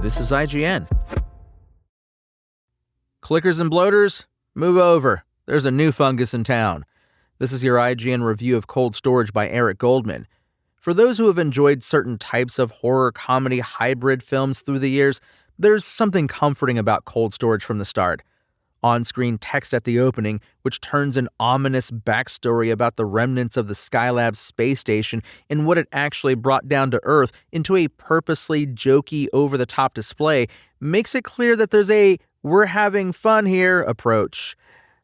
This is IGN. Clickers and bloaters, move over. There's a new fungus in town. This is your IGN review of Cold Storage by Eric Goldman. For those who have enjoyed certain types of horror comedy hybrid films through the years, there's something comforting about Cold Storage from the start. On-screen text at the opening, which turns an ominous backstory about the remnants of the Skylab space station and what it actually brought down to Earth into a purposely jokey, over-the-top display, makes it clear that there's a "we're having fun here" approach.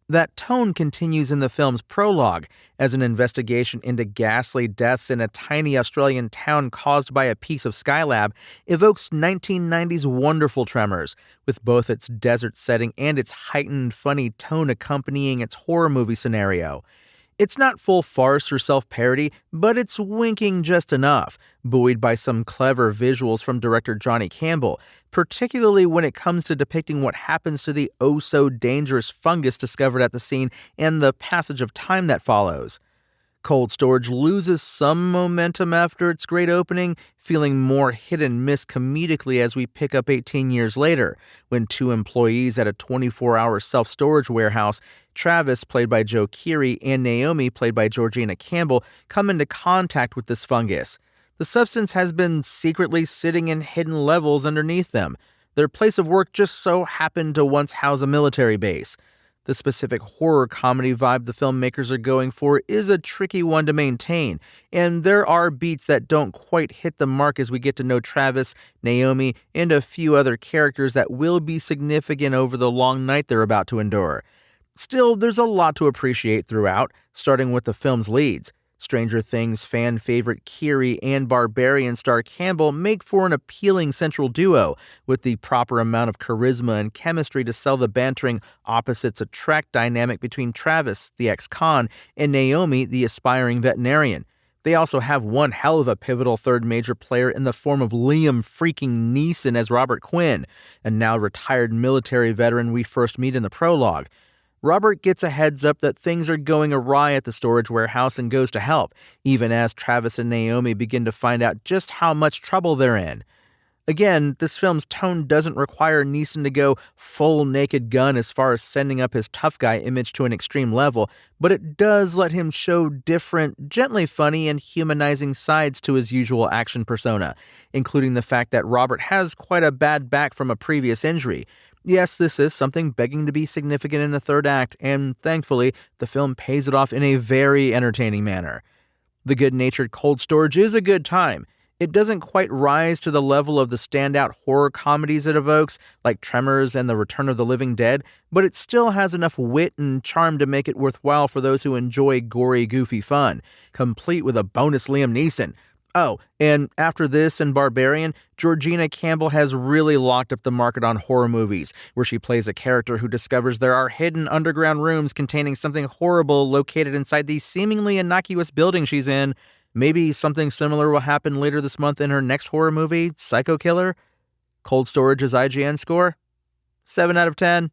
That tone continues in the film's prologue, as an investigation into ghastly deaths in a tiny Australian town caused by a piece of Skylab evokes 1990's wonderful Tremors, with both its desert setting and its heightened, funny tone accompanying its horror movie scenario. It's not full farce or self-parody, but it's winking just enough, buoyed by some clever visuals from director Johnny Campbell, particularly when it comes to depicting what happens to the oh-so-dangerous fungus discovered at the scene and the passage of time that follows. Cold Storage loses some momentum after its great opening, feeling more hit and miss comedically as we pick up 18 years later, when two employees at a 24-hour self-storage warehouse, Travis, played by Joe Keery, and Naomi, played by Georgina Campbell, come into contact with this fungus. The substance has been secretly sitting in hidden levels underneath them. Their place of work just so happened to once house a military base. The specific horror comedy vibe the filmmakers are going for is a tricky one to maintain, and there are beats that don't quite hit the mark as we get to know Travis, Naomi, and a few other characters that will be significant over the long night they're about to endure. Still, there's a lot to appreciate throughout, starting with the film's leads. Stranger Things fan favorite Keery and Barbarian star Campbell make for an appealing central duo, with the proper amount of charisma and chemistry to sell the bantering opposites attract dynamic between Travis, the ex-con, and Naomi, the aspiring veterinarian. They also have one hell of a pivotal third major player in the form of Liam freaking Neeson as Robert Quinn, a now retired military veteran we first meet in the prologue. Robert gets a heads up that things are going awry at the storage warehouse and goes to help, even as Travis and Naomi begin to find out just how much trouble they're in. Again, this film's tone doesn't require Neeson to go full Naked Gun as far as sending up his tough guy image to an extreme level, but it does let him show different, gently funny and humanizing sides to his usual action persona, including the fact that Robert has quite a bad back from a previous injury. Yes, this is something begging to be significant in the third act, and thankfully, the film pays it off in a very entertaining manner. The good-natured Cold Storage is a good time. It doesn't quite rise to the level of the standout horror comedies it evokes, like Tremors and The Return of the Living Dead, but it still has enough wit and charm to make it worthwhile for those who enjoy gory, goofy fun, complete with a bonus Liam Neeson. Oh, and after this and Barbarian, Georgina Campbell has really locked up the market on horror movies, where she plays a character who discovers there are hidden underground rooms containing something horrible located inside the seemingly innocuous building she's in. Maybe something similar will happen later this month in her next horror movie, Psycho Killer. Cold Storage's IGN score? 7 out of 10.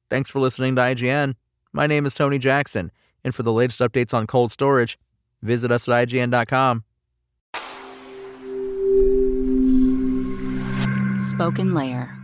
Thanks for listening to IGN. My name is Tony Jackson, and for the latest updates on Cold Storage, visit us at IGN.com. Spoken Layer.